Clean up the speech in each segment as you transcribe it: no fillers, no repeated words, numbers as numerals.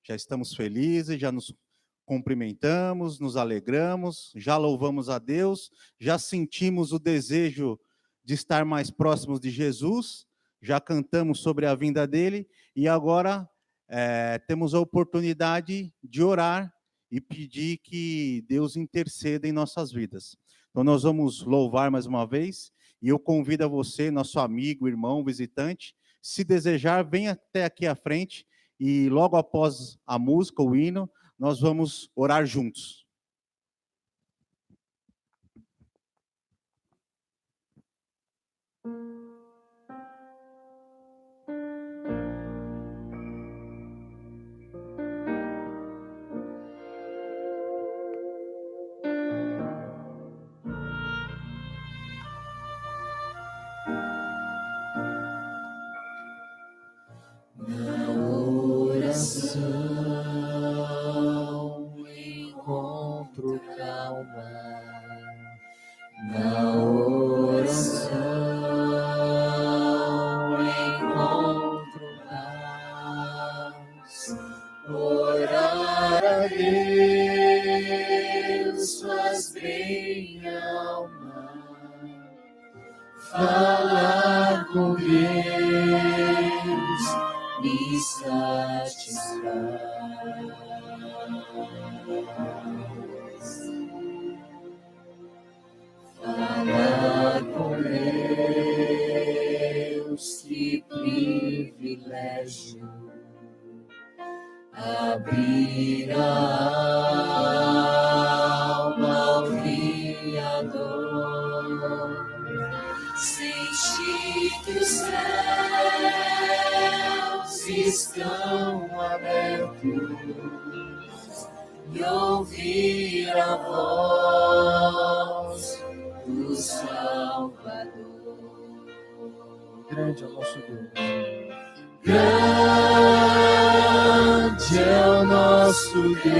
Já estamos felizes, já nos cumprimentamos, nos alegramos, já louvamos a Deus, já sentimos o desejo de estar mais próximos de Jesus, já cantamos sobre a vinda dele e agora temos a oportunidade de orar e pedir que Deus interceda em nossas vidas. Então nós vamos louvar mais uma vez e eu convido a você, nosso amigo, irmão, visitante, se desejar, venha até aqui à frente e logo após a música, o hino, nós vamos orar juntos. Na oração encontro calma, na oração encontro paz. Orar a Deus faz bem a alma, falar com Deus me satisfaz. Falar com Deus, que privilégio. Abrir a alma ao Criador, sentir que os céus estão abertos e ouvir a voz do Salvador. Grande é o nosso Deus. Grande é o nosso Deus,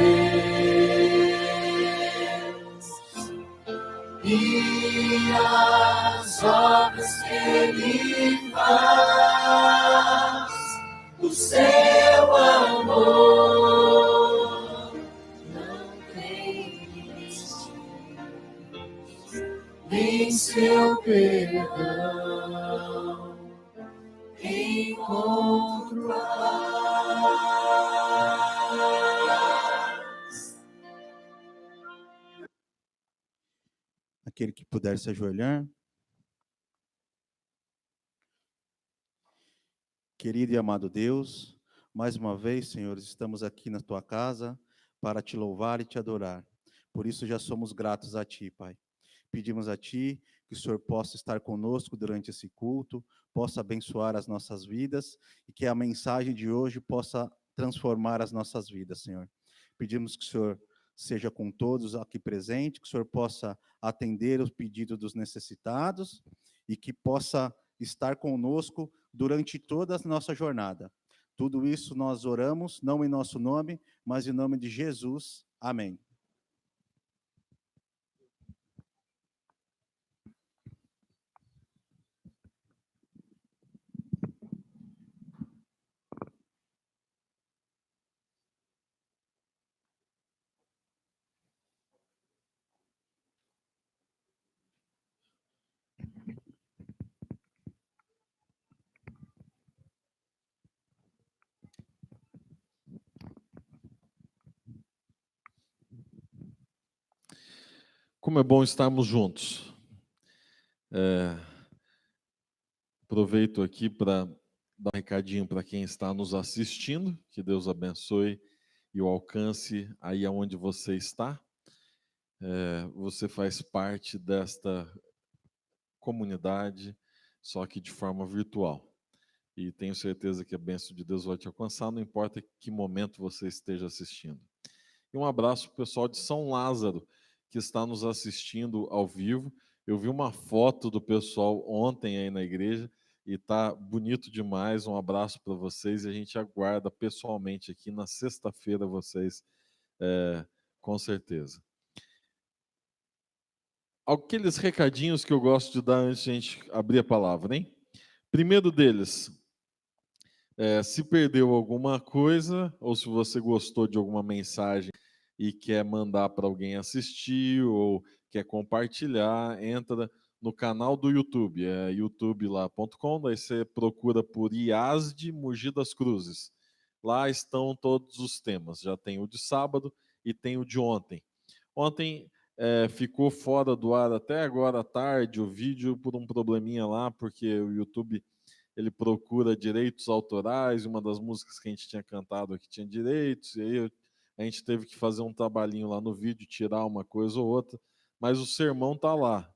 e as obras que Ele faz, o seu amor não tem limites, nem seu perdão encontro paz. Aquele que puder se ajoelhar. Querido e amado Deus, mais uma vez, Senhor, estamos aqui na Tua casa para Te louvar e Te adorar. Por isso já somos gratos a Ti, Pai. Pedimos a Ti que o Senhor possa estar conosco durante esse culto, possa abençoar as nossas vidas e que a mensagem de hoje possa transformar as nossas vidas, Senhor. Pedimos que o Senhor seja com todos aqui presentes, que o Senhor possa atender os pedidos dos necessitados e que possa estar conosco durante toda a nossa jornada. Tudo isso nós oramos, não em nosso nome, mas em nome de Jesus. Amém. Como é bom estarmos juntos. Aproveito aqui para dar um recadinho para quem está nos assistindo, que Deus abençoe e o alcance aí aonde você está. Você faz parte desta comunidade, só que de forma virtual. E tenho certeza que a bênção de Deus vai te alcançar, não importa que momento você esteja assistindo. E um abraço para o pessoal de São Lázaro, que está nos assistindo ao vivo. Eu vi uma foto do pessoal ontem aí na igreja e está bonito demais. Um abraço para vocês e a gente aguarda pessoalmente aqui na sexta-feira vocês, com certeza. Aqueles recadinhos que eu gosto de dar antes de a gente abrir a palavra, hein? Primeiro deles, Se perdeu alguma coisa, ou se você gostou de alguma mensagem e quer mandar para alguém assistir, ou quer compartilhar, entra no canal do YouTube, é youtube.com, daí você procura por IASD Mogi das Cruzes. Lá estão todos os temas, já tem o de sábado e tem o de ontem. Ontem ficou fora do ar até agora à tarde o vídeo por um probleminha lá, porque o YouTube ele procura direitos autorais, uma das músicas que a gente tinha cantado aqui tinha direitos, e aí a gente teve que fazer um trabalhinho lá no vídeo, tirar uma coisa ou outra, mas o sermão tá lá,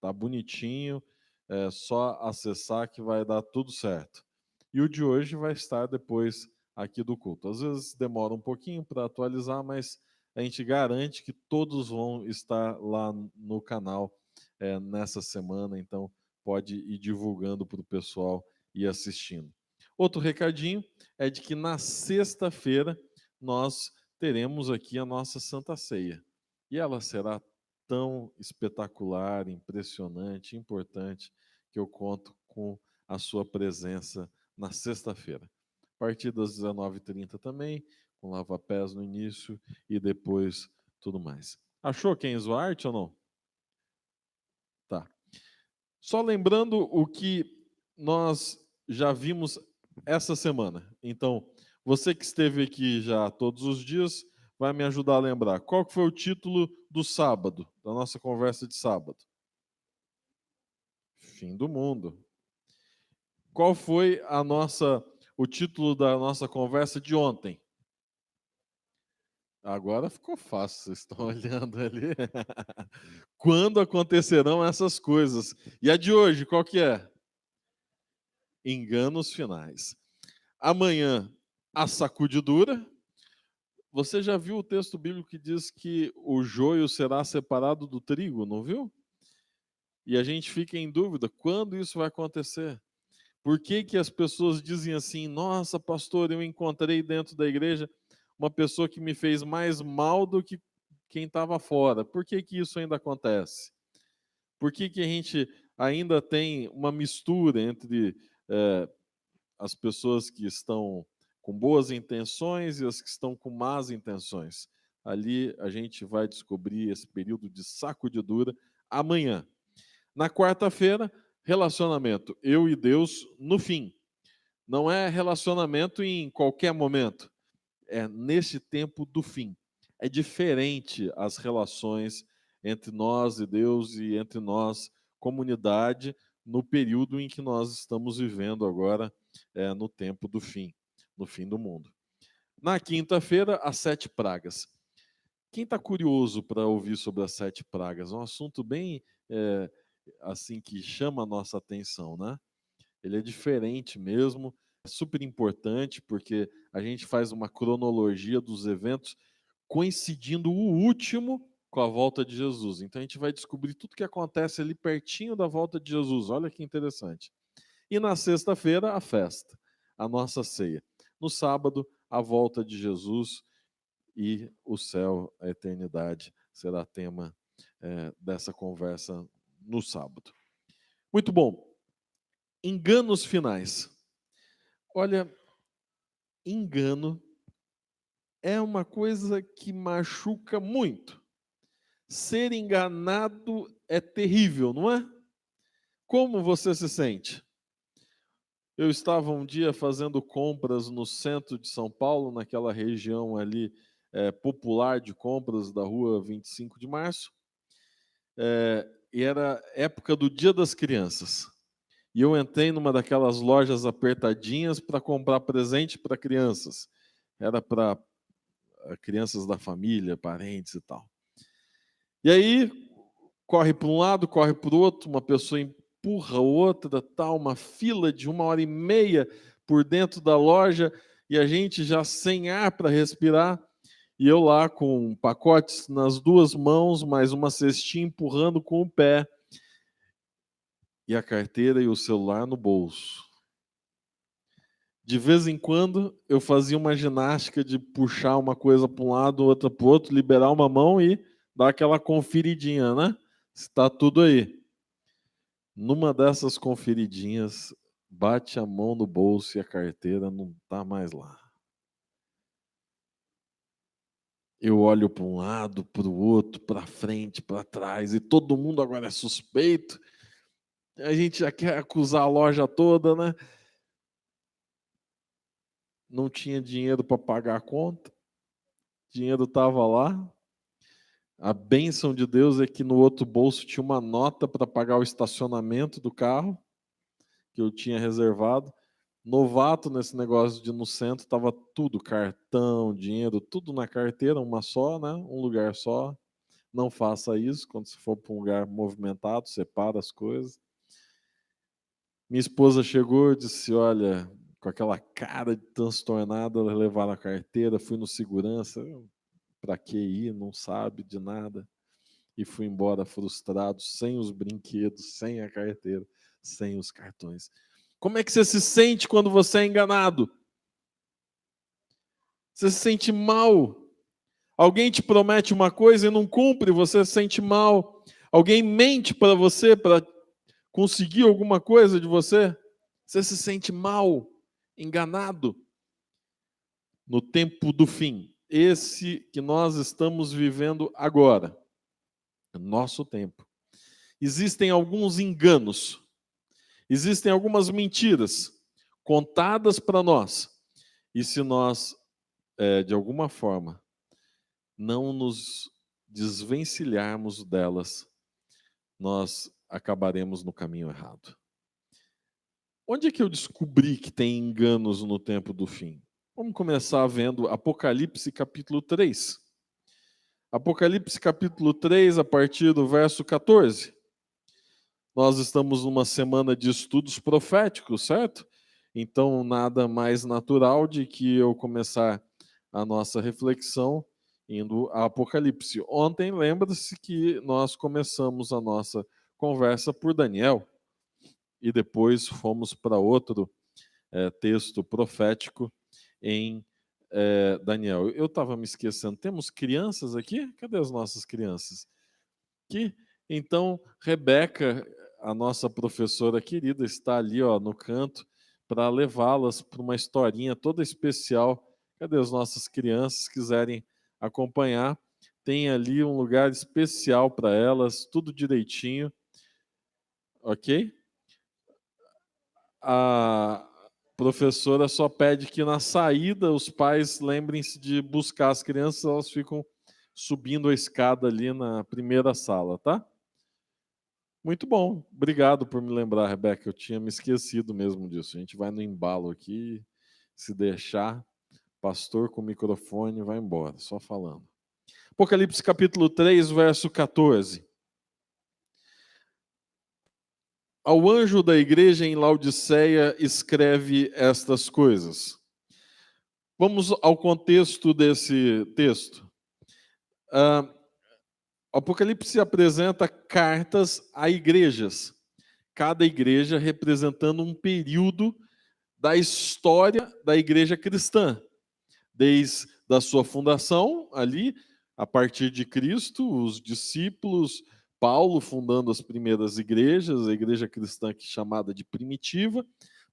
tá bonitinho, é só acessar que vai dar tudo certo. E o de hoje vai estar depois aqui do culto. Às vezes demora um pouquinho para atualizar, mas a gente garante que todos vão estar lá no canal nessa semana, então pode ir divulgando para o pessoal ir assistindo. Outro recadinho é de que na sexta-feira nós teremos aqui a nossa Santa Ceia. E ela será tão espetacular, impressionante, importante, que eu conto com a sua presença na sexta-feira. A partir das 19h30 também, com lava-pés no início e depois tudo mais. Achou Kenzo Arte ou não? Tá. Só lembrando o que nós já vimos essa semana. Então, você que esteve aqui já todos os dias vai me ajudar a lembrar. Qual que foi o título do sábado, da nossa conversa de sábado? Fim do mundo. Qual foi o título da nossa conversa de ontem? Agora ficou fácil, vocês estão olhando ali. Quando acontecerão essas coisas? E a de hoje, qual que é? Enganos finais. Amanhã, a sacudidura. Você já viu o texto bíblico que diz que o joio será separado do trigo, não viu? E a gente fica em dúvida, quando isso vai acontecer? Por que que as pessoas dizem assim, nossa, pastor, eu encontrei dentro da igreja uma pessoa que me fez mais mal do que quem estava fora? Por que que isso ainda acontece? Por que que a gente ainda tem uma mistura entre as pessoas que estão com boas intenções e as que estão com más intenções? Ali a gente vai descobrir esse período de sacudidura amanhã. Na quarta-feira, relacionamento, eu e Deus no fim. Não é relacionamento em qualquer momento, é nesse tempo do fim. É diferente as relações entre nós e Deus e entre nós, comunidade, no período em que nós estamos vivendo agora, no tempo do fim, no fim do mundo. Na quinta-feira, as 7 pragas. Quem está curioso para ouvir sobre as 7 pragas? É um assunto bem assim que chama a nossa atenção, né? Ele é diferente mesmo, é super importante porque a gente faz uma cronologia dos eventos coincidindo o último com a volta de Jesus. Então a gente vai descobrir tudo que acontece ali pertinho da volta de Jesus. Olha que interessante. E na sexta-feira, a festa, a nossa ceia. No sábado, a volta de Jesus e o céu, a eternidade, será tema dessa conversa no sábado. Muito bom. Enganos finais. Olha, engano é uma coisa que machuca muito. Ser enganado é terrível, não é? Como você se sente? Eu estava um dia fazendo compras no centro de São Paulo, naquela região ali popular de compras da rua 25 de março, e era época do Dia das Crianças. E eu entrei numa daquelas lojas apertadinhas para comprar presente para crianças. Era para crianças da família, parentes e tal. E aí, corre para um lado, corre para o outro, uma pessoa empurra outra, tal, uma fila de 1h30 por dentro da loja, e a gente já sem ar para respirar, e eu lá com pacotes nas 2 mãos, mais uma cestinha empurrando com o pé, e a carteira e o celular no bolso. De vez em quando, eu fazia uma ginástica de puxar uma coisa para um lado, outra para o outro, liberar uma mão e dar aquela conferidinha, né? Está tudo aí. Numa dessas conferidinhas, bate a mão no bolso e a carteira não está mais lá. Eu olho para um lado, para o outro, para frente, para trás, e todo mundo agora é suspeito. A gente já quer acusar a loja toda, né? Não tinha dinheiro para pagar a conta, o dinheiro estava lá. A bênção de Deus é que no outro bolso tinha uma nota para pagar o estacionamento do carro, que eu tinha reservado. Novato nesse negócio de ir no centro, estava tudo, cartão, dinheiro, tudo na carteira, uma só, né? Um lugar só. Não faça isso quando você for para um lugar movimentado, separa as coisas. Minha esposa chegou e disse, olha, com aquela cara de transtornada, levaram a carteira, fui no segurança, para que ir, não sabe de nada. E fui embora frustrado, sem os brinquedos, sem a carteira, sem os cartões. Como é que você se sente quando você é enganado? Você se sente mal. Alguém te promete uma coisa e não cumpre, você se sente mal. Alguém mente para você para conseguir alguma coisa de você, você se sente mal, enganado. No tempo do fim, esse que nós estamos vivendo agora, nosso tempo, existem alguns enganos, existem algumas mentiras contadas para nós, e se nós, de alguma forma, não nos desvencilharmos delas, nós acabaremos no caminho errado. Onde é que eu descobri que tem enganos no tempo do fim? Vamos começar vendo Apocalipse capítulo 3. Apocalipse capítulo 3, a partir do verso 14. Nós estamos numa semana de estudos proféticos, certo? Então, nada mais natural de que eu começar a nossa reflexão indo a Apocalipse. Ontem, lembra-se que nós começamos a nossa conversa por Daniel e depois fomos para outro texto profético em Daniel. Eu estava me esquecendo, temos crianças aqui? Cadê as nossas crianças? Aqui. Então, Rebeca, a nossa professora querida, está ali no canto para levá-las para uma historinha toda especial. Cadê as nossas crianças que quiserem acompanhar? Tem ali um lugar especial para elas, tudo direitinho. Ok? A professora só pede que na saída os pais lembrem-se de buscar as crianças, elas ficam subindo a escada ali na primeira sala, tá? Muito bom, obrigado por me lembrar, Rebeca, eu tinha me esquecido mesmo disso. A gente vai no embalo aqui, se deixar, pastor com o microfone vai embora, só falando. Apocalipse capítulo 3, verso 14. Ao anjo da igreja em Laodiceia escreve estas coisas. Vamos ao contexto desse texto. Apocalipse apresenta cartas a igrejas, cada igreja representando um período da história da igreja cristã, desde a sua fundação, ali, a partir de Cristo, os discípulos, Paulo fundando as primeiras igrejas, a igreja cristã que é chamada de primitiva,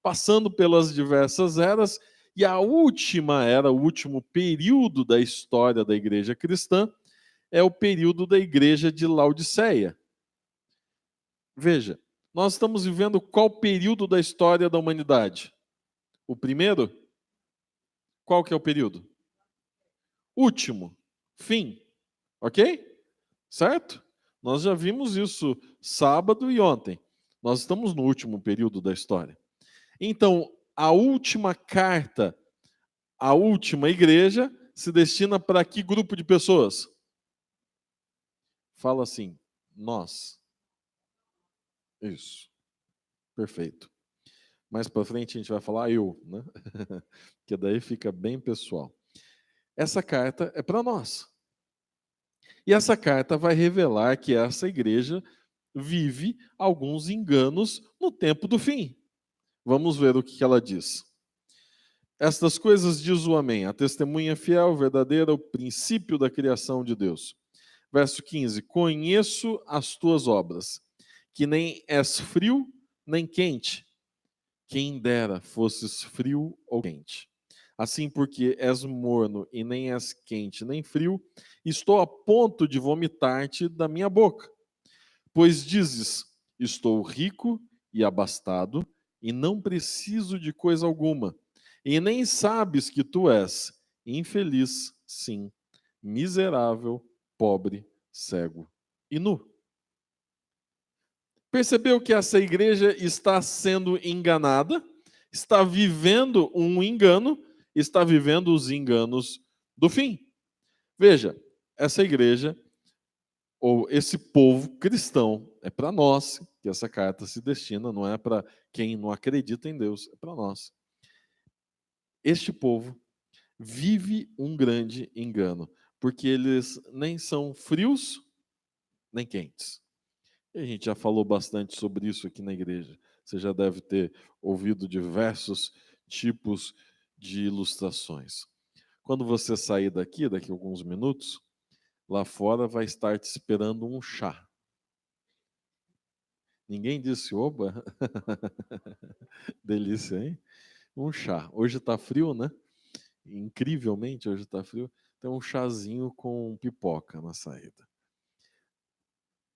passando pelas diversas eras, e a última era, o último período da história da igreja cristã, é o período da igreja de Laodiceia. Veja, nós estamos vivendo qual período da história da humanidade? O primeiro? Qual que é o período? Último. Fim. Ok? Certo? Nós já vimos isso sábado e ontem. Nós estamos no último período da história. Então, a última carta, a última igreja, se destina para que grupo de pessoas? Fala assim, nós. Isso. Perfeito. Mais para frente a gente vai falar eu, né? Que daí fica bem pessoal. Essa carta é para nós. E essa carta vai revelar que essa igreja vive alguns enganos no tempo do fim. Vamos ver o que ela diz. Estas coisas diz o Amém, a testemunha fiel, verdadeira, o princípio da criação de Deus. Verso 15: conheço as tuas obras, que nem és frio nem quente. Quem dera fosses frio ou quente. Assim, porque és morno e nem és quente nem frio, estou a ponto de vomitar-te da minha boca. Pois dizes: estou rico e abastado, e não preciso de coisa alguma. E nem sabes que tu és infeliz, sim, miserável, pobre, cego e nu. Percebeu que essa igreja está sendo enganada, está vivendo um engano, está vivendo os enganos do fim. Veja, essa igreja, ou esse povo cristão, é para nós que essa carta se destina, não é para quem não acredita em Deus, é para nós. Este povo vive um grande engano, porque eles nem são frios, nem quentes. E a gente já falou bastante sobre isso aqui na igreja. Você já deve ter ouvido diversos tipos de ilustrações. Quando você sair daqui, daqui a alguns minutos, lá fora vai estar te esperando um chá. Ninguém disse, oba, delícia, hein? Um chá. Hoje está frio, né? Incrivelmente, hoje está frio. Tem um chazinho com pipoca na saída.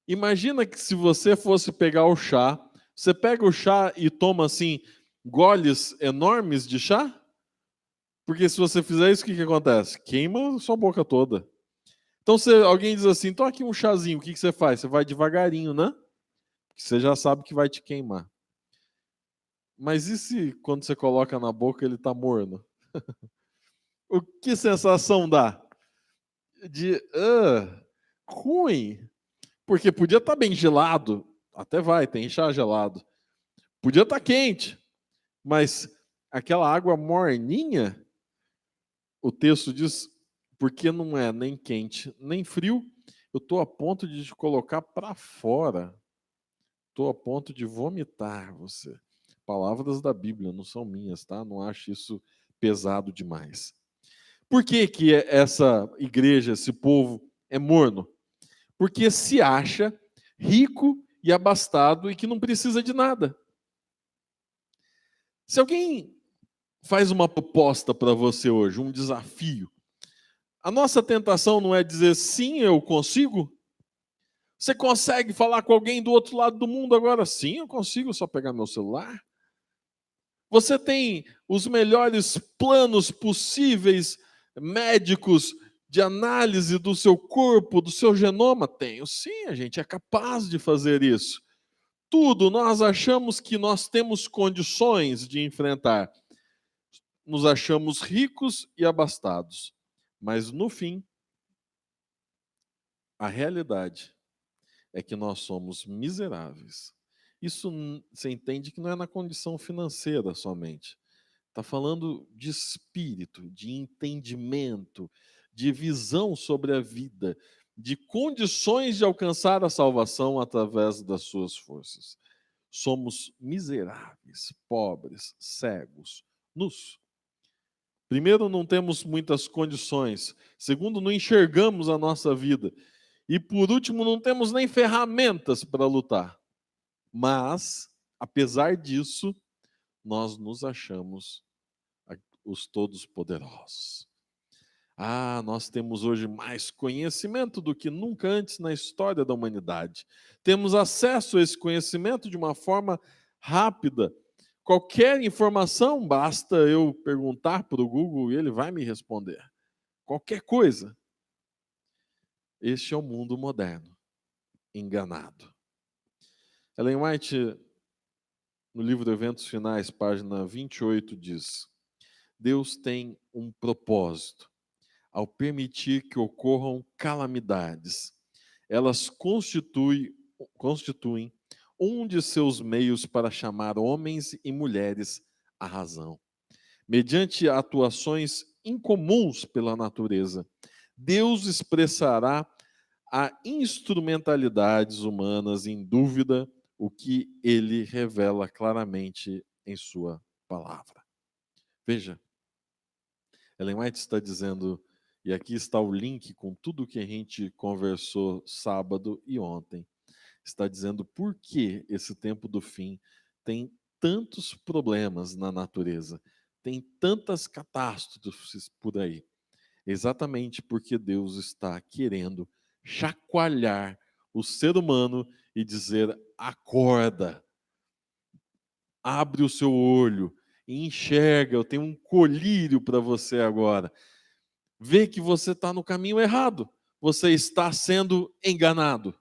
Imagina que se você fosse pegar o chá, você pega o chá e toma assim, goles enormes de chá? Porque se você fizer isso, o que, que acontece? Queima a sua boca toda. Então, se alguém diz assim, toma aqui um chazinho, o que, que você faz? Você vai devagarinho, né? Porque você já sabe que vai te queimar. Mas e se quando você coloca na boca ele está morno? O que sensação dá? De ruim. Porque podia estar bem gelado. Até vai, tem chá gelado. Podia estar quente. Mas aquela água morninha, o texto diz, porque não é nem quente nem frio, eu estou a ponto de te colocar para fora. Estou a ponto de vomitar você. Palavras da Bíblia, não são minhas, tá? Não acho isso pesado demais. Por que que essa igreja, esse povo é morno? Porque se acha rico e abastado e que não precisa de nada. Se alguém faz uma proposta para você hoje, um desafio, a nossa tentação não é dizer sim, eu consigo? Você consegue falar com alguém do outro lado do mundo agora? Sim, eu consigo, só pegar meu celular. Você tem os melhores planos possíveis médicos de análise do seu corpo, do seu genoma? Tenho, sim, a gente é capaz de fazer isso. Tudo nós achamos que nós temos condições de enfrentar. Nos achamos ricos e abastados. Mas no fim, a realidade é que nós somos miseráveis. Isso você entende que não é na condição financeira somente. Está falando de espírito, de entendimento, de visão sobre a vida, de condições de alcançar a salvação através das suas forças. Somos miseráveis, pobres, cegos, nus. Primeiro, não temos muitas condições. Segundo, não enxergamos a nossa vida. E por último, não temos nem ferramentas para lutar. Mas, apesar disso, nós nos achamos os todos poderosos. Nós temos hoje mais conhecimento do que nunca antes na história da humanidade. Temos acesso a esse conhecimento de uma forma rápida. Qualquer informação, basta eu perguntar para o Google e ele vai me responder. Qualquer coisa. Este é o mundo moderno, enganado. Ellen White, no livro Eventos Finais, página 28, diz: Deus tem um propósito ao permitir que ocorram calamidades. Elas constituem um de seus meios para chamar homens e mulheres à razão. Mediante atuações incomuns pela natureza, Deus expressará a instrumentalidades humanas em dúvida, o que ele revela claramente em sua palavra. Veja, Ellen White está dizendo, e aqui está o link com tudo que a gente conversou sábado e ontem, está dizendo por que esse tempo do fim tem tantos problemas na natureza, tem tantas catástrofes por aí, exatamente porque Deus está querendo chacoalhar o ser humano e dizer: acorda, abre o seu olho, e enxerga, eu tenho um colírio para você agora. Vê que você está no caminho errado, você está sendo enganado.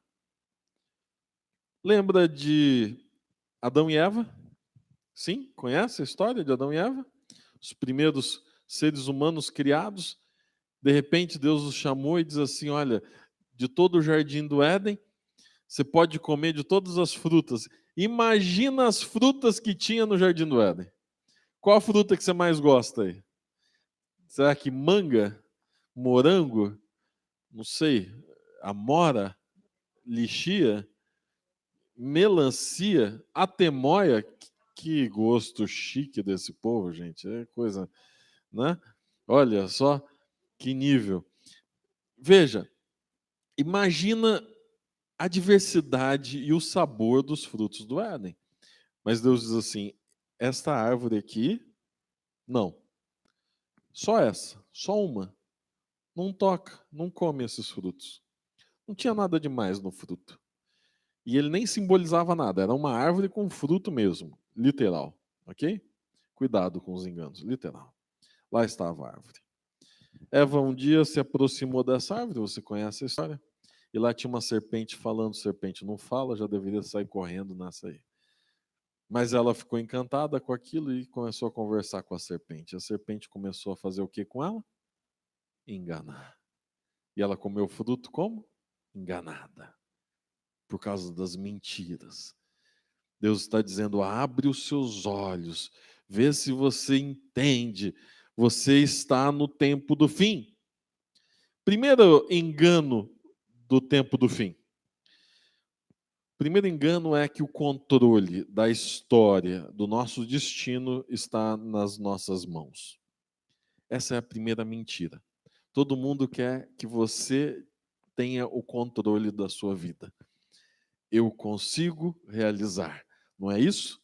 Lembra de Adão e Eva? Sim, conhece a história de Adão e Eva? Os primeiros seres humanos criados. De repente, Deus os chamou e diz assim: olha, de todo o jardim do Éden, você pode comer de todas as frutas. Imagina as frutas que tinha no jardim do Éden. Qual a fruta que você mais gosta aí? Será que manga? Morango? Não sei. Amora? Lixia? Melancia? Atemoia? Que gosto chique desse povo, gente. É coisa, né? Olha só que nível. Veja, imagina a diversidade e o sabor dos frutos do Éden. Mas Deus diz assim: esta árvore aqui, não. Só essa, só uma. Não toca, não come esses frutos. Não tinha nada demais no fruto. E ele nem simbolizava nada, era uma árvore com fruto mesmo, literal. Ok? Cuidado com os enganos, literal. Lá estava a árvore. Eva um dia se aproximou dessa árvore, você conhece a história? E lá tinha uma serpente falando, serpente não fala, já deveria sair correndo nessa aí. Mas ela ficou encantada com aquilo e começou a conversar com a serpente. A serpente começou a fazer o que com ela? Enganar. E ela comeu o fruto como? Enganada. Por causa das mentiras. Deus está dizendo: abre os seus olhos, vê se você entende. Você está no tempo do fim. Primeiro engano do tempo do fim. Primeiro engano é que o controle da história, do nosso destino, está nas nossas mãos. Essa é a primeira mentira. Todo mundo quer que você tenha o controle da sua vida. Eu consigo realizar, não é isso?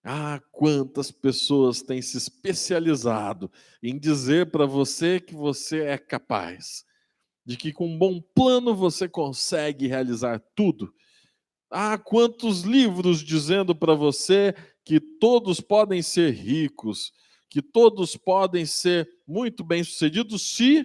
Ah, quantas pessoas têm se especializado em dizer para você que você é capaz, de que com um bom plano você consegue realizar tudo. Ah, quantos livros dizendo para você que todos podem ser ricos, que todos podem ser muito bem-sucedidos se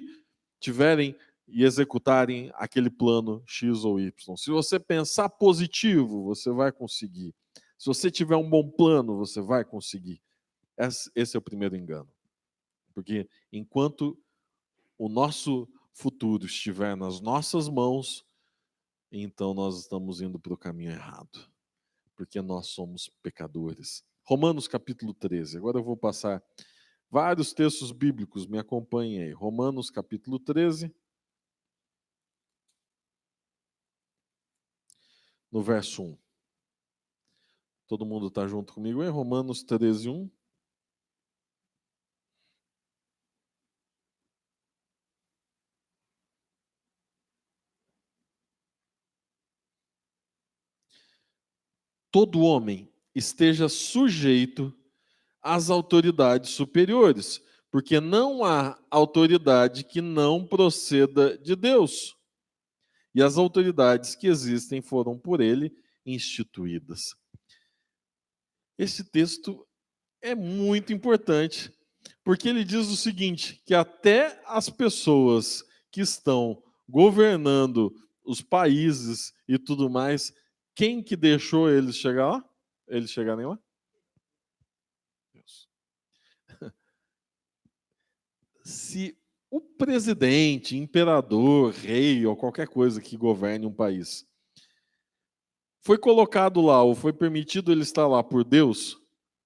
tiverem e executarem aquele plano X ou Y. Se você pensar positivo, você vai conseguir. Se você tiver um bom plano, você vai conseguir. Esse é o primeiro engano. Porque enquanto o nosso futuro estiver nas nossas mãos, então nós estamos indo para o caminho errado, porque nós somos pecadores. Romanos capítulo 13. Agora eu vou passar vários textos bíblicos, me acompanhem aí. Romanos capítulo 13, no verso 1. Todo mundo está junto comigo em Romanos 13, 1. Todo homem esteja sujeito às autoridades superiores, porque não há autoridade que não proceda de Deus. E as autoridades que existem foram por ele instituídas. Esse texto é muito importante, porque ele diz o seguinte, que até as pessoas que estão governando os países e tudo mais, quem que deixou eles chegar lá? Eles chegarem lá? Deus. Se o presidente, imperador, rei ou qualquer coisa que governe um país foi colocado lá ou foi permitido ele estar lá por Deus,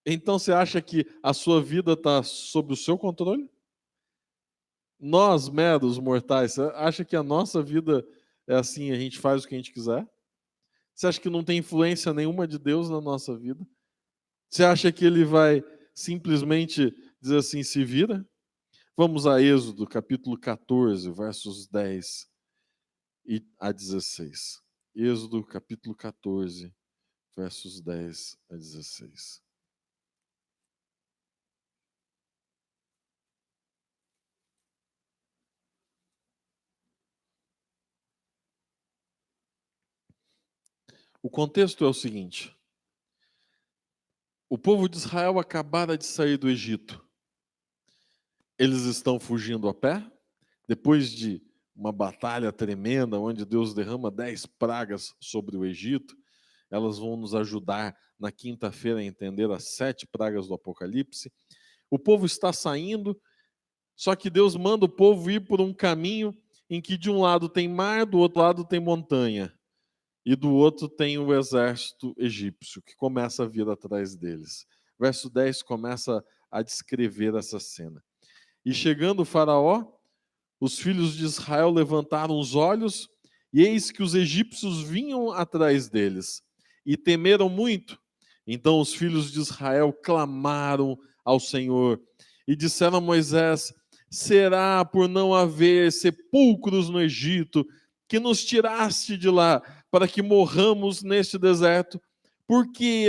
então você acha que a sua vida está sob o seu controle? Nós, meros mortais, você acha que a nossa vida é assim, a gente faz o que a gente quiser? Você acha que não tem influência nenhuma de Deus na nossa vida? Você acha que ele vai simplesmente dizer assim, se vira? Vamos a Êxodo, capítulo 14, versos 10 a 16. Êxodo, capítulo 14, versos 10 a 16. O contexto é o seguinte: o povo de Israel acabara de sair do Egito. Eles estão fugindo a pé, depois de uma batalha tremenda, onde Deus derrama 10 pragas sobre o Egito. Elas vão nos ajudar na quinta-feira a entender as 7 pragas do Apocalipse. O povo está saindo, só que Deus manda o povo ir por um caminho em que de um lado tem mar, do outro lado tem montanha, e do outro tem o exército egípcio, que começa a vir atrás deles. Verso 10 começa a descrever essa cena. E chegando o faraó, os filhos de Israel levantaram os olhos, e eis que os egípcios vinham atrás deles, e temeram muito. Então os filhos de Israel clamaram ao Senhor, e disseram a Moisés: será por não haver sepulcros no Egito, que nos tiraste de lá, para que morramos neste deserto? Por que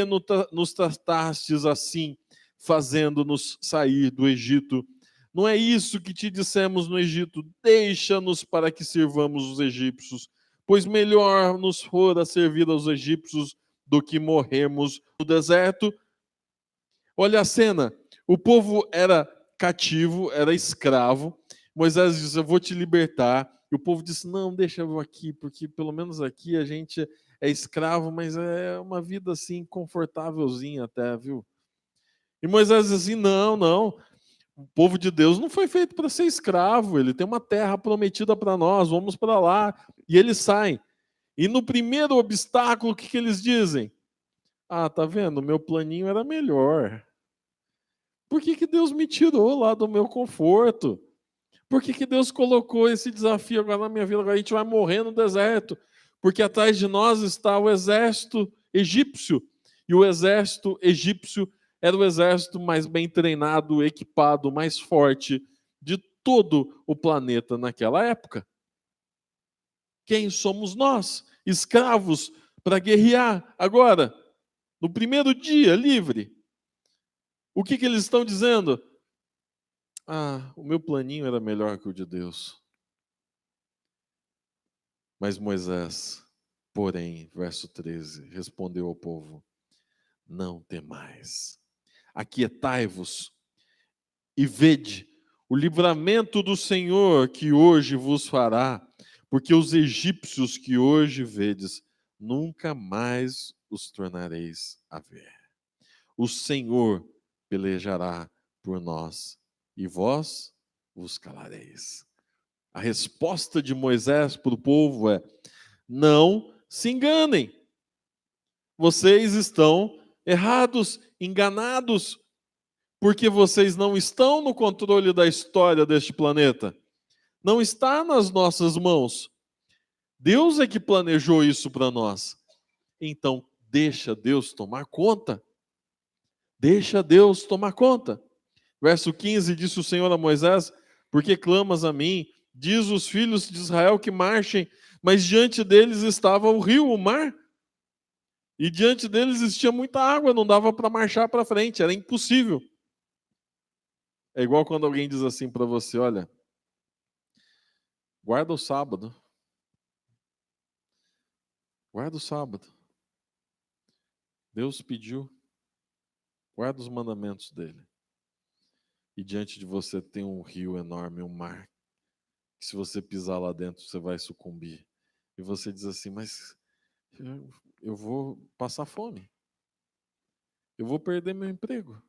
nos tratastes assim, fazendo-nos sair do Egito? Não é isso que te dissemos no Egito: deixa-nos para que sirvamos os egípcios, pois melhor nos fora servir aos egípcios do que morrermos no deserto. Olha a cena: o povo era cativo, era escravo. Moisés diz: eu vou te libertar. E o povo disse: não, deixa eu aqui, porque pelo menos aqui a gente é escravo, mas é uma vida assim, confortávelzinha até, viu? E Moisés diz assim: não, não. O povo de Deus não foi feito para ser escravo, ele tem uma terra prometida para nós, vamos para lá. E eles saem. E no primeiro obstáculo, o que eles dizem? Ah, tá vendo? Meu planinho era melhor. Por que Deus me tirou lá do meu conforto? Por que Deus colocou esse desafio agora na minha vida? Agora a gente vai morrer no deserto. Porque atrás de nós está o exército egípcio. E o exército egípcio era o exército mais bem treinado, equipado, mais forte de todo o planeta naquela época. Quem somos nós? Escravos para guerrear agora, no primeiro dia livre. O que eles estão dizendo? Ah, o meu planinho era melhor que o de Deus. Mas Moisés, porém, verso 13, respondeu ao povo: não temais, aquietai-vos e vede o livramento do Senhor que hoje vos fará, porque os egípcios que hoje vedes, nunca mais os tornareis a ver. O Senhor pelejará por nós, e vós vos calareis. A resposta de Moisés para o povo é: não se enganem. Vocês estão errados, enganados, porque vocês não estão no controle da história deste planeta. Não está nas nossas mãos. Deus é que planejou isso para nós. Então, deixa Deus tomar conta. Deixa Deus tomar conta. Verso 15, disse o Senhor a Moisés: por que clamas a mim? Diz os filhos de Israel que marchem, mas diante deles estava o rio, o mar. E diante deles existia muita água, não dava para marchar para frente, era impossível. É igual quando alguém diz assim para você: olha, guarda o sábado. Guarda o sábado. Deus pediu. Guarda os mandamentos dele. E diante de você tem um rio enorme, um mar, que se você pisar lá dentro, você vai sucumbir. E você diz assim: mas eu vou passar fome. Eu vou perder meu emprego.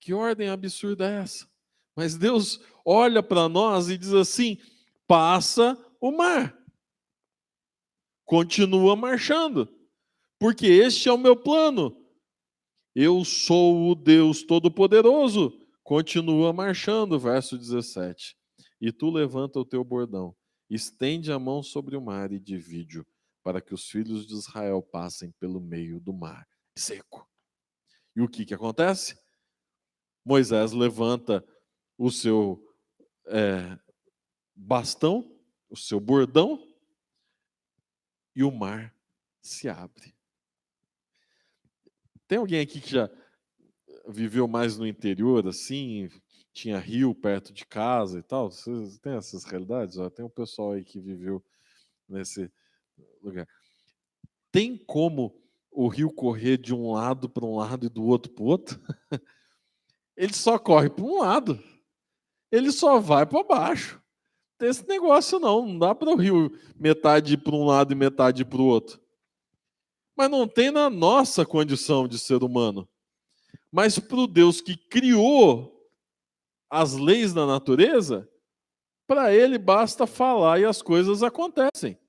Que ordem absurda é essa? Mas Deus olha para nós e diz assim: passa o mar. Continua marchando. Porque este é o meu plano. Eu sou o Deus Todo-Poderoso. Continua marchando, verso 17. E tu levanta o teu bordão, estende a mão sobre o mar e divide-o, para que os filhos de Israel passem pelo meio do mar seco. E o que acontece? Moisés levanta o seu bastão, o seu bordão, e o mar se abre. Tem alguém aqui que já viveu mais no interior, assim, tinha rio perto de casa e tal? Vocês têm essas realidades? Tem um pessoal aí que viveu nesse lugar. Tem como o rio correr de um lado para um lado e do outro para o outro? Ele só corre para um lado. Ele só vai para baixo. Não tem esse negócio não dá para o rio metade ir para um lado e metade ir para o outro. Mas não tem na nossa condição de ser humano. Mas para o Deus que criou as leis da natureza, para ele basta falar e as coisas acontecem.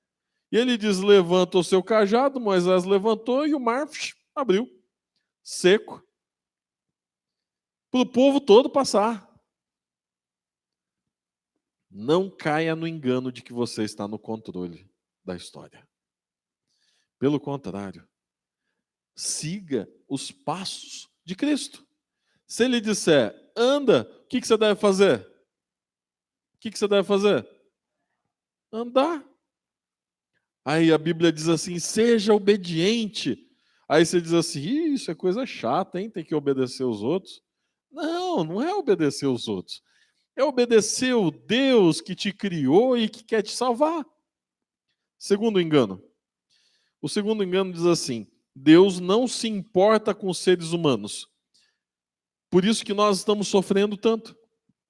E ele diz, levanta o seu cajado, Moisés levantou e o mar abriu, seco, para o povo todo passar. Não caia no engano de que você está no controle da história. Pelo contrário, siga os passos de Cristo. Se ele disser, anda, o que você deve fazer? O que você deve fazer? Andar. Aí a Bíblia diz assim, seja obediente. Aí você diz assim, isso é coisa chata, hein? Tem que obedecer os outros. Não, não é obedecer os outros. É obedecer o Deus que te criou e que quer te salvar. Segundo engano. O segundo engano diz assim, Deus não se importa com os seres humanos. Por isso que nós estamos sofrendo tanto.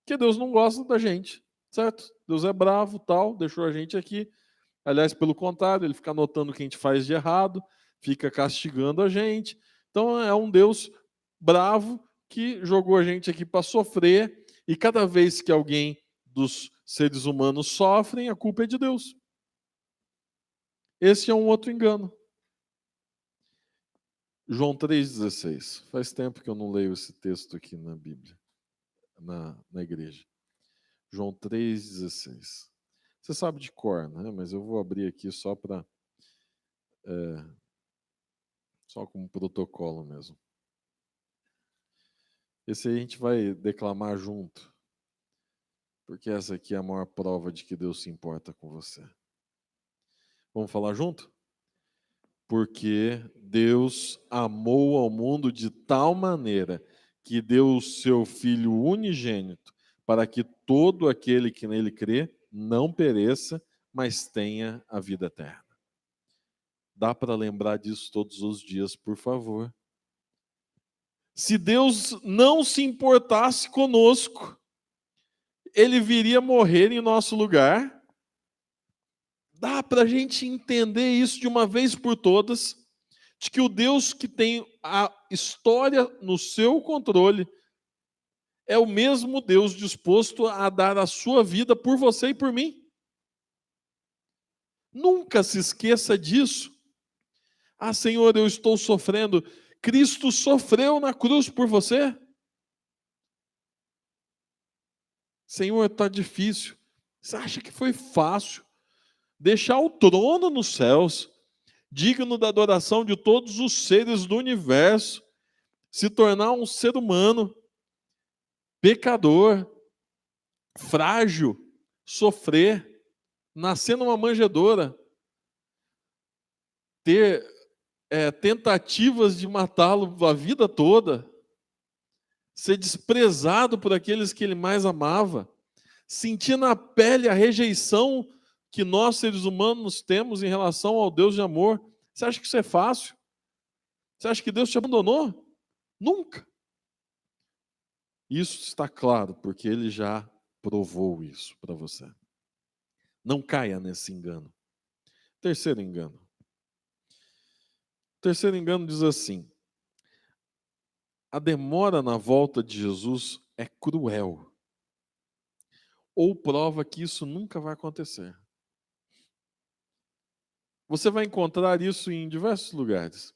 Porque Deus não gosta da gente, certo? Deus é bravo, tal, deixou a gente aqui. Aliás, pelo contrário, ele fica anotando o que a gente faz de errado, fica castigando a gente. Então é um Deus bravo que jogou a gente aqui para sofrer, e cada vez que alguém dos seres humanos sofrem, a culpa é de Deus. Esse é um outro engano. João 3,16. Faz tempo que eu não leio esse texto aqui na Bíblia, na igreja. João 3,16. Você sabe de cor, né? Mas eu vou abrir aqui só para... só como protocolo mesmo. Esse aí a gente vai declamar junto, porque essa aqui é a maior prova de que Deus se importa com você. Vamos falar junto? Porque Deus amou ao mundo de tal maneira que deu o seu Filho unigênito para que todo aquele que nele crê não pereça, mas tenha a vida eterna. Dá para lembrar disso todos os dias, por favor. Se Deus não se importasse conosco, ele viria morrer em nosso lugar. Dá para a gente entender isso de uma vez por todas, de que o Deus que tem a história no seu controle é o mesmo Deus disposto a dar a sua vida por você e por mim. Nunca se esqueça disso. Ah, Senhor, eu estou sofrendo. Cristo sofreu na cruz por você. Senhor, está difícil. Você acha que foi fácil deixar o trono nos céus, digno da adoração de todos os seres do universo, se tornar um ser humano, pecador, frágil, sofrer, nascer numa manjedoura, ter tentativas de matá-lo a vida toda, ser desprezado por aqueles que ele mais amava, sentir na pele a rejeição que nós, seres humanos, temos em relação ao Deus de amor. Você acha que isso é fácil? Você acha que Deus te abandonou? Nunca. Isso está claro, porque ele já provou isso para você. Não caia nesse engano. Terceiro engano. O terceiro engano diz assim: a demora na volta de Jesus é cruel, ou prova que isso nunca vai acontecer. Você vai encontrar isso em diversos lugares.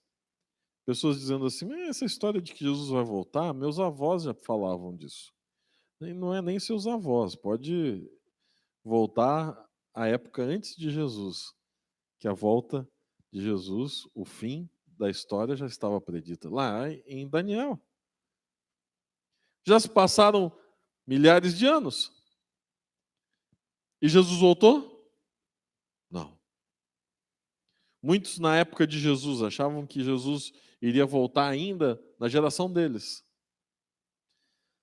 Pessoas dizendo assim, mas essa história de que Jesus vai voltar, meus avós já falavam disso. E não é nem seus avós, pode voltar à época antes de Jesus, que a volta de Jesus, o fim da história já estava predita lá em Daniel. Já se passaram milhares de anos. E Jesus voltou? Não. Muitos na época de Jesus achavam que Jesus iria voltar ainda na geração deles.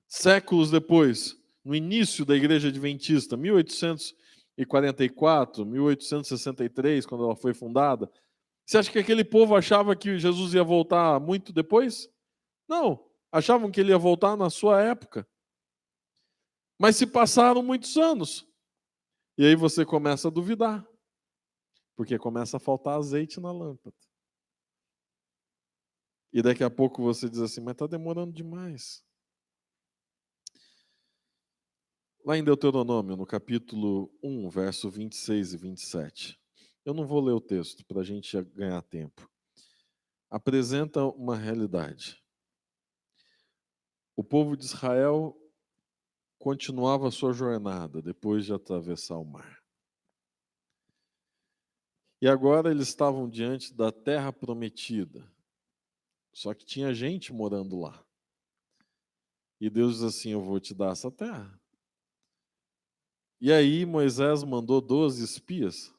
Séculos depois, no início da Igreja Adventista, 1844, 1863, quando ela foi fundada, Você acha que aquele povo achava que Jesus ia voltar muito depois? Não, achavam que ele ia voltar na sua época. Mas se passaram muitos anos. E aí você começa a duvidar. Porque começa a faltar azeite na lâmpada. E daqui a pouco você diz assim, mas está demorando demais. Lá em Deuteronômio, no capítulo 1, verso 26 e 27. Eu não vou ler o texto para a gente ganhar tempo. Apresenta uma realidade. O povo de Israel continuava a sua jornada depois de atravessar o mar. E agora eles estavam diante da terra prometida. Só que tinha gente morando lá. E Deus diz assim, eu vou te dar essa terra. E aí Moisés mandou 12 espias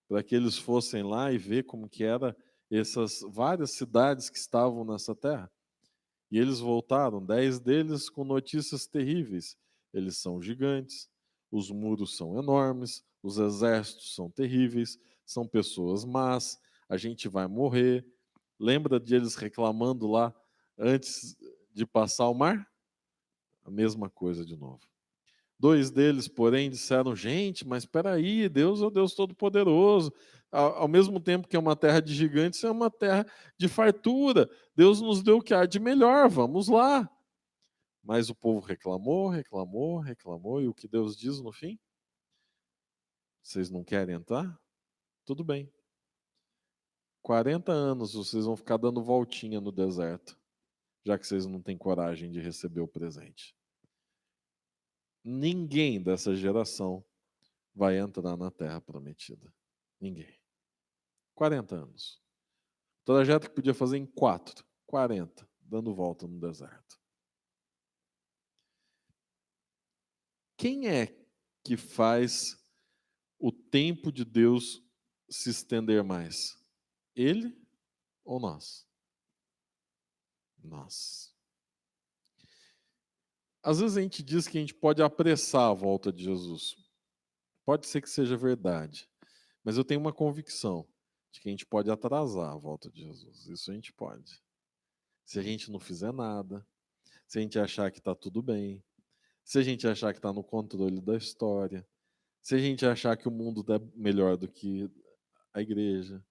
para que eles fossem lá e ver como que era essas várias cidades que estavam nessa terra. E eles voltaram, 10 deles com notícias terríveis. Eles são gigantes, os muros são enormes, os exércitos são terríveis, são pessoas más, a gente vai morrer. Lembra de eles reclamando lá antes de passar o mar? A mesma coisa de novo. 2 deles, porém, disseram, gente, mas espera aí, Deus é o Deus Todo-Poderoso. Ao mesmo tempo que é uma terra de gigantes, é uma terra de fartura. Deus nos deu o que há de melhor, vamos lá. Mas o povo reclamou, reclamou, reclamou, e o que Deus diz no fim? Vocês não querem entrar? Tudo bem. 40 anos vocês vão ficar dando voltinha no deserto, já que vocês não têm coragem de receber o presente. Ninguém dessa geração vai entrar na terra prometida. Ninguém. 40 anos. O trajeto que podia fazer em 4, 40, dando volta no deserto. Quem é que faz o tempo de Deus se estender mais? Ele ou nós? Nós. Às vezes a gente diz que a gente pode apressar a volta de Jesus. Pode ser que seja verdade, mas eu tenho uma convicção de que a gente pode atrasar a volta de Jesus. Isso a gente pode. Se a gente não fizer nada, se a gente achar que está tudo bem, se a gente achar que está no controle da história, se a gente achar que o mundo é melhor do que a igreja,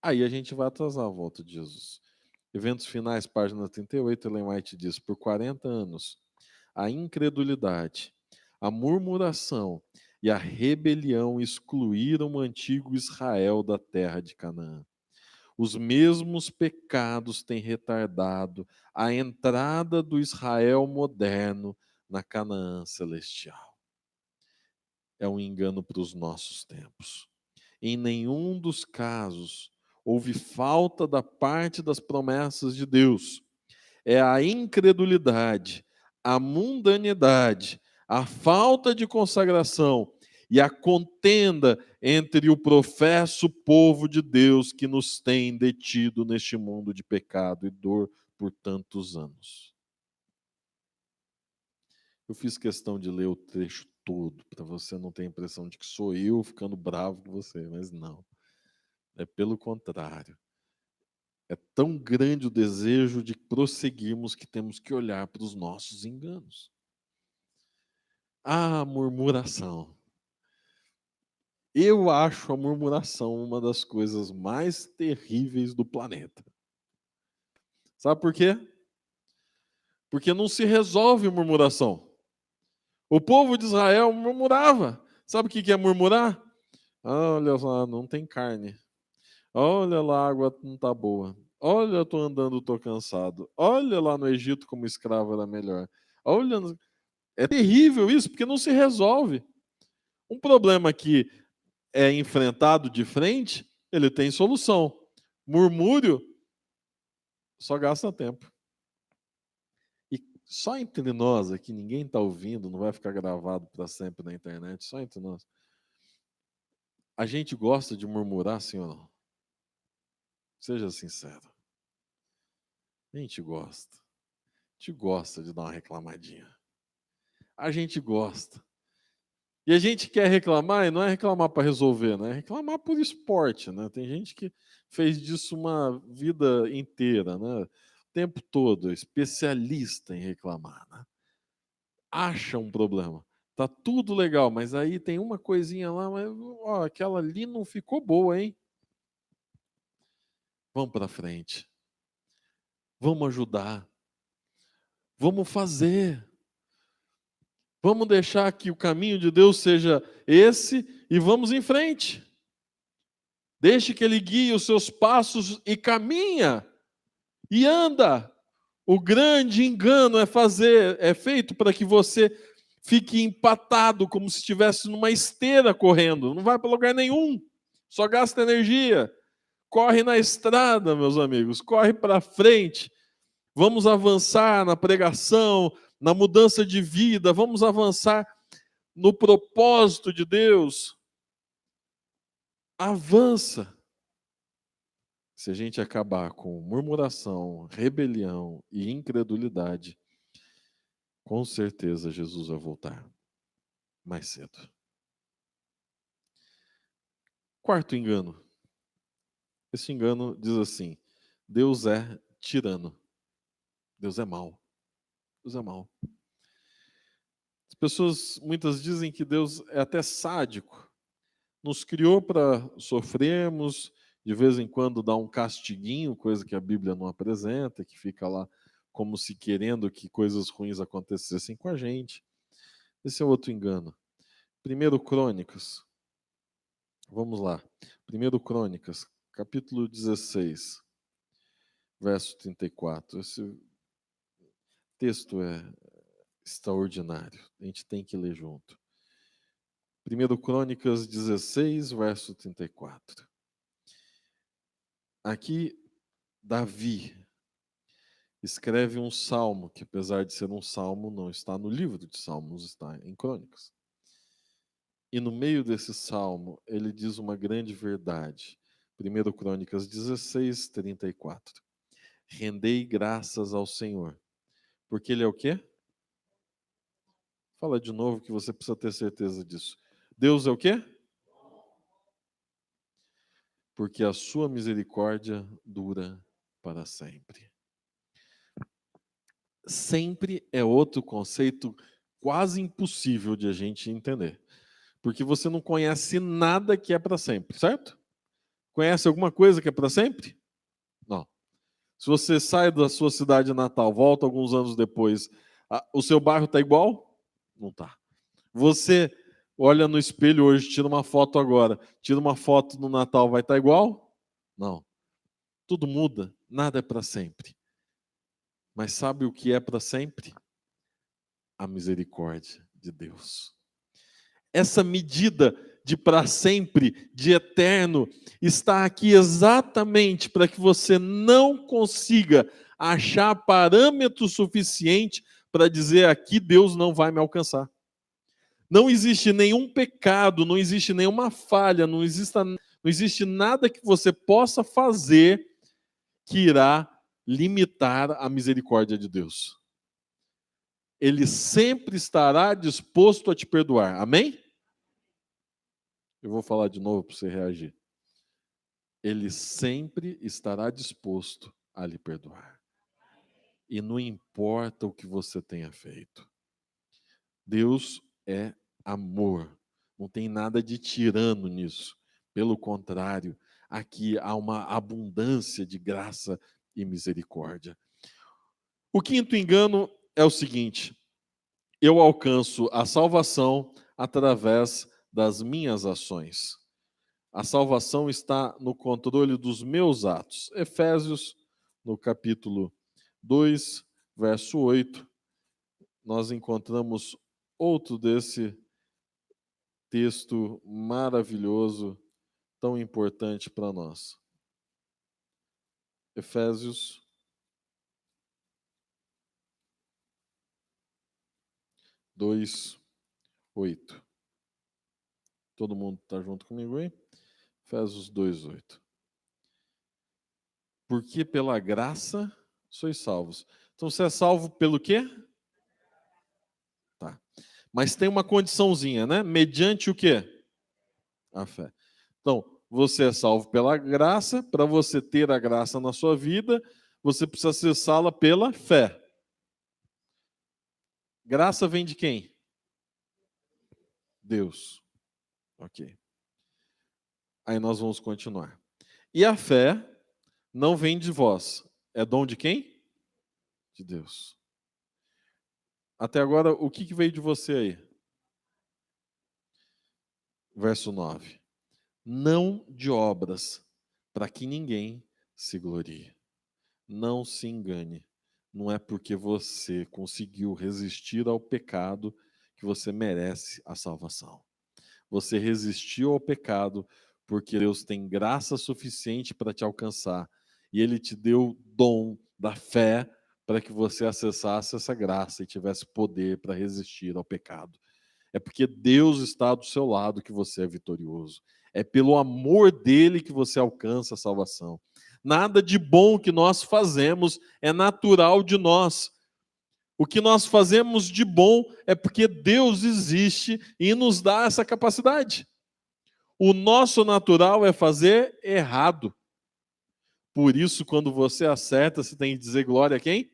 aí a gente vai atrasar a volta de Jesus. Eventos finais, página 38, Ellen White diz: por 40 anos, a incredulidade, a murmuração e a rebelião excluíram o antigo Israel da terra de Canaã. Os mesmos pecados têm retardado a entrada do Israel moderno na Canaã celestial. É um engano para os nossos tempos. Em nenhum dos casos houve falta da parte das promessas de Deus. É a incredulidade, a mundanidade, a falta de consagração e a contenda entre o professo povo de Deus que nos tem detido neste mundo de pecado e dor por tantos anos. Eu fiz questão de ler o trecho todo, para você não ter a impressão de que sou eu ficando bravo com você, mas não. É pelo contrário. É tão grande o desejo de prosseguirmos que temos que olhar para os nossos enganos. A murmuração. Eu acho a murmuração uma das coisas mais terríveis do planeta. Sabe por quê? Porque não se resolve murmuração. O povo de Israel murmurava. Sabe o que é murmurar? Olha lá, não tem carne. Olha lá, a água não está boa. Olha, eu estou andando, estou cansado. Olha lá no Egito como escravo era melhor. Olha, é terrível isso, porque não se resolve. Um problema que é enfrentado de frente, ele tem solução. Murmúrio só gasta tempo. E só entre nós aqui, ninguém está ouvindo, não vai ficar gravado para sempre na internet, só entre nós. A gente gosta de murmurar, sim ou não? Seja sincero. A gente gosta. A gente gosta de dar uma reclamadinha. A gente gosta. E a gente quer reclamar, e não é reclamar para resolver, né? É reclamar por esporte, né? Tem gente que fez disso uma vida inteira, né? O tempo todo, especialista em reclamar, né? Acha um problema. Tá tudo legal, mas aí tem uma coisinha lá, mas ó, aquela ali não ficou boa, hein? Vamos para frente. Vamos ajudar. Vamos fazer. Vamos deixar que o caminho de Deus seja esse e vamos em frente. Deixe que Ele guie os seus passos e caminha e anda. O grande engano é feito para que você fique empatado como se estivesse numa esteira correndo. Não vai para lugar nenhum. Só gasta energia. Corre na estrada, meus amigos. Corre para frente. Vamos avançar na pregação, na mudança de vida. Vamos avançar no propósito de Deus. Avança. Se a gente acabar com murmuração, rebelião e incredulidade, com certeza Jesus vai voltar mais cedo. Quarto engano. Esse engano diz assim: Deus é tirano. Deus é mau. Deus é mau. As pessoas muitas dizem que Deus é até sádico. Nos criou para sofrermos, de vez em quando dá um castiguinho, coisa que a Bíblia não apresenta, que fica lá como se querendo que coisas ruins acontecessem com a gente. Esse é outro engano. 1 Crônicas, vamos lá. 1 Crônicas, capítulo 16, verso 34. Esse texto é extraordinário, a gente tem que ler junto. 1 Crônicas 16, verso 34. Aqui, Davi escreve um salmo, que apesar de ser um salmo, não está no livro de Salmos, está em Crônicas. E no meio desse salmo, ele diz uma grande verdade. 1 Crônicas 16, 34. Rendei graças ao Senhor. Porque Ele é o quê? Fala de novo que você precisa ter certeza disso. Deus é o quê? Porque a sua misericórdia dura para sempre. Sempre é outro conceito quase impossível de a gente entender. Porque você não conhece nada que é para sempre, certo? Conhece alguma coisa que é para sempre? Não. Se você sai da sua cidade natal, volta alguns anos depois, o seu bairro está igual? Não está. Você olha no espelho hoje, tira uma foto agora, tira uma foto no Natal, vai estar igual? Não. Tudo muda, nada é para sempre. Mas sabe o que é para sempre? A misericórdia de Deus. Essa medida de para sempre, de eterno, está aqui exatamente para que você não consiga achar parâmetro suficiente para dizer aqui Deus não vai me alcançar. Não existe nenhum pecado, não existe nenhuma falha, não existe nada que você possa fazer que irá limitar a misericórdia de Deus. Ele sempre estará disposto a te perdoar. Amém? Eu vou falar de novo para você reagir. Ele sempre estará disposto a lhe perdoar. E não importa o que você tenha feito. Deus é amor. Não tem nada de tirano nisso. Pelo contrário, aqui há uma abundância de graça e misericórdia. O quinto engano é o seguinte: eu alcanço a salvação através das minhas ações. A salvação está no controle dos meus atos. Efésios, no capítulo 2, verso 8, nós encontramos outro desse texto maravilhoso, tão importante para nós. Efésios 2, 8. Todo mundo está junto comigo aí? Efésios 2, 8. Porque pela graça sois salvos. Então você é salvo pelo quê? Tá. Mas tem uma condiçãozinha, né? Mediante o quê? A fé. Então, você é salvo pela graça. Para você ter a graça na sua vida, você precisa acessá-la pela fé. Graça vem de quem? Deus. Ok. Aí nós vamos continuar. E a fé não vem de vós. É dom de quem? De Deus. Até agora, o que veio de você aí? Verso 9. Não de obras, para que ninguém se glorie. Não se engane. Não é porque você conseguiu resistir ao pecado que você merece a salvação. Você resistiu ao pecado porque Deus tem graça suficiente para te alcançar. E Ele te deu o dom da fé para que você acessasse essa graça e tivesse poder para resistir ao pecado. É porque Deus está do seu lado que você é vitorioso. É pelo amor dele que você alcança a salvação. Nada de bom que nós fazemos é natural de nós. O que nós fazemos de bom é porque Deus existe e nos dá essa capacidade. O nosso natural é fazer errado. Por isso, quando você acerta, você tem que dizer glória a quem?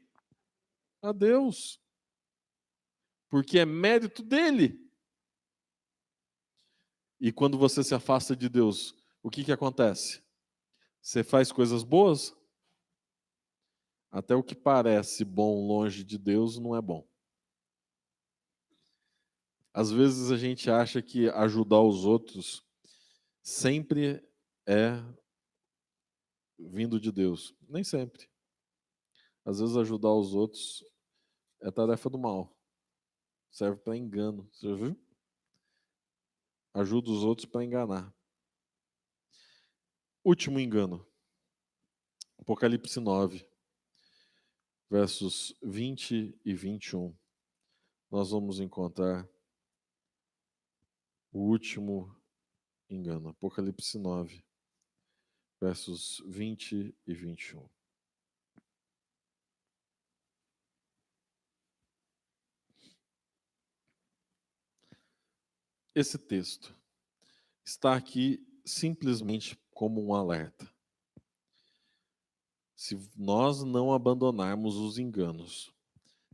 A Deus. Porque é mérito dele. E quando você se afasta de Deus, o que acontece? Você faz coisas boas? Até o que parece bom longe de Deus não é bom. Às vezes a gente acha que ajudar os outros sempre é vindo de Deus. Nem sempre. Às vezes ajudar os outros é tarefa do mal. Serve para engano. Você já viu? Ajuda os outros para enganar. Último engano. Apocalipse 9, versos 20 e 21. Nós vamos encontrar o último engano. Apocalipse 9, versos 20 e 21. Esse texto está aqui simplesmente como um alerta. Se nós não abandonarmos os enganos,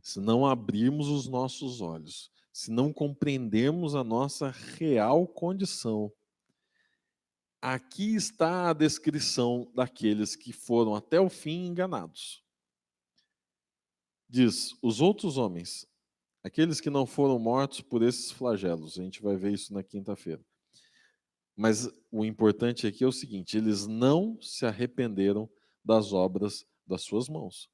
se não abrirmos os nossos olhos, se não compreendermos a nossa real condição, aqui está a descrição daqueles que foram até o fim enganados. Diz: os outros homens, aqueles que não foram mortos por esses flagelos, a gente vai ver isso na quinta-feira. Mas o importante aqui é o seguinte: eles não se arrependeram das obras das suas mãos.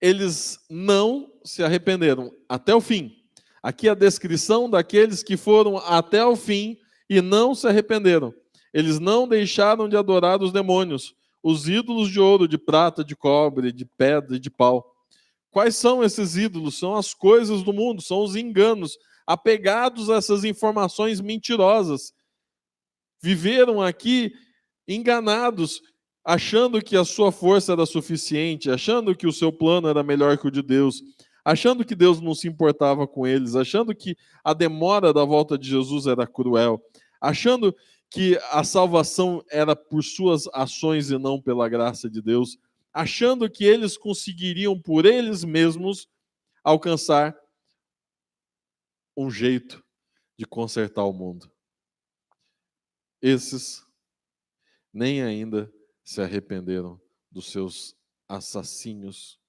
Eles não se arrependeram até o fim. Aqui a descrição daqueles que foram até o fim e não se arrependeram. Eles não deixaram de adorar os demônios, os ídolos de ouro, de prata, de cobre, de pedra e de pau. Quais são esses ídolos? São as coisas do mundo, são os enganos, apegados a essas informações mentirosas. Viveram aqui enganados, achando que a sua força era suficiente, achando que o seu plano era melhor que o de Deus, achando que Deus não se importava com eles, achando que a demora da volta de Jesus era cruel, achando que a salvação era por suas ações e não pela graça de Deus, achando que eles conseguiriam por eles mesmos alcançar um jeito de consertar o mundo. Esses nem ainda se arrependeram dos seus assassínios,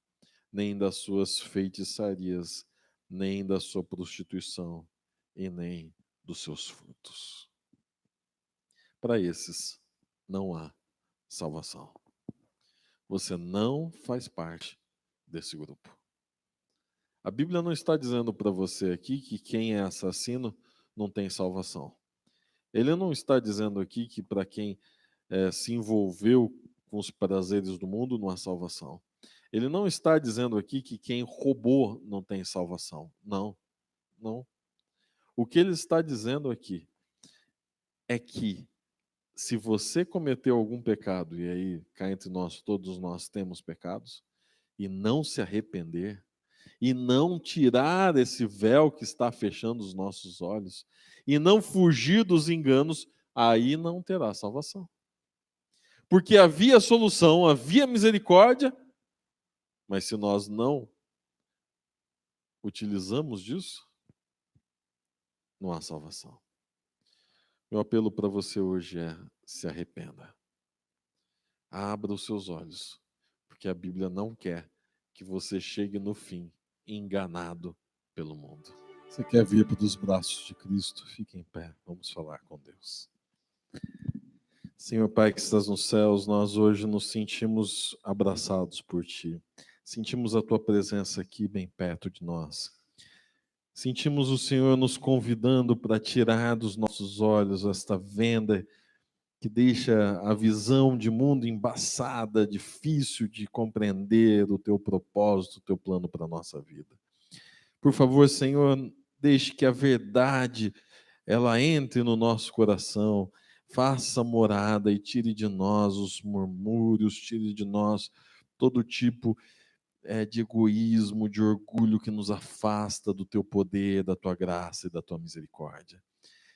nem das suas feitiçarias, nem da sua prostituição, e nem dos seus frutos. Para esses não há salvação. Você não faz parte desse grupo. A Bíblia não está dizendo para você aqui que quem é assassino não tem salvação. Ele não está dizendo aqui que para quem se envolveu com os prazeres do mundo não há salvação. Ele não está dizendo aqui que quem roubou não tem salvação. Não, não. O que ele está dizendo aqui é que se você cometeu algum pecado, e aí cá entre nós, todos nós temos pecados, e não se arrepender, e não tirar esse véu que está fechando os nossos olhos, e não fugir dos enganos, aí não terá salvação. Porque havia solução, havia misericórdia, mas se nós não utilizamos disso, não há salvação. Meu apelo para você hoje é: se arrependa. Abra os seus olhos, porque a Bíblia não quer que você chegue no fim enganado pelo mundo. Você quer vir para os braços de Cristo? Fique em pé, vamos falar com Deus. Senhor Pai que estás nos céus, nós hoje nos sentimos abraçados por Ti. Sentimos a Tua presença aqui bem perto de nós. Sentimos o Senhor nos convidando para tirar dos nossos olhos esta venda que deixa a visão de mundo embaçada, difícil de compreender o Teu propósito, o Teu plano para a nossa vida. Por favor, Senhor, deixe que a verdade ela entre no nosso coração, faça morada e tire de nós os murmúrios, tire de nós todo tipo de egoísmo, de orgulho que nos afasta do Teu poder, da Tua graça e da Tua misericórdia.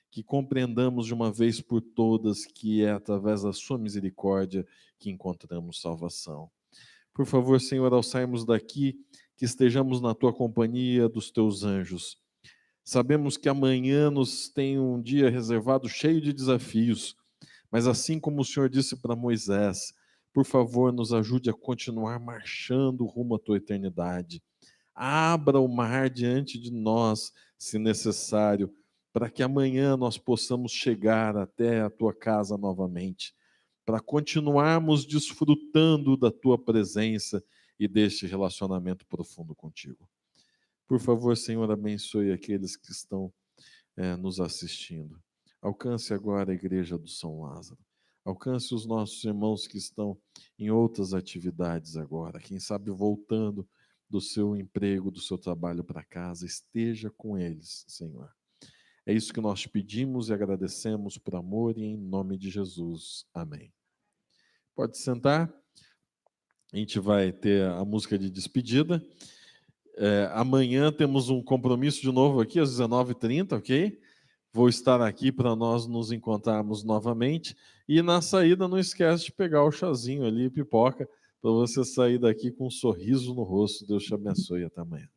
Que compreendamos de uma vez por todas que é através da sua misericórdia que encontramos salvação. Por favor, Senhor, ao sairmos daqui, que estejamos na tua companhia dos teus anjos. Sabemos que amanhã nos tem um dia reservado cheio de desafios, mas assim como o Senhor disse para Moisés, por favor, nos ajude a continuar marchando rumo à tua eternidade. Abra o mar diante de nós, se necessário, para que amanhã nós possamos chegar até a tua casa novamente, para continuarmos desfrutando da tua presença e deste relacionamento profundo contigo. Por favor, Senhor, abençoe aqueles que estão nos assistindo. Alcance agora a igreja do São Lázaro. Alcance os nossos irmãos que estão em outras atividades agora, quem sabe voltando do seu emprego, do seu trabalho para casa. Esteja com eles, Senhor. É isso que nós pedimos e agradecemos por amor e em nome de Jesus. Amém. Pode sentar. A gente vai ter a música de despedida. Amanhã temos um compromisso de novo aqui às 19h30, ok? Vou estar aqui para nós nos encontrarmos novamente. E na saída não esquece de pegar o chazinho ali, pipoca, para você sair daqui com um sorriso no rosto. Deus te abençoe. Até amanhã.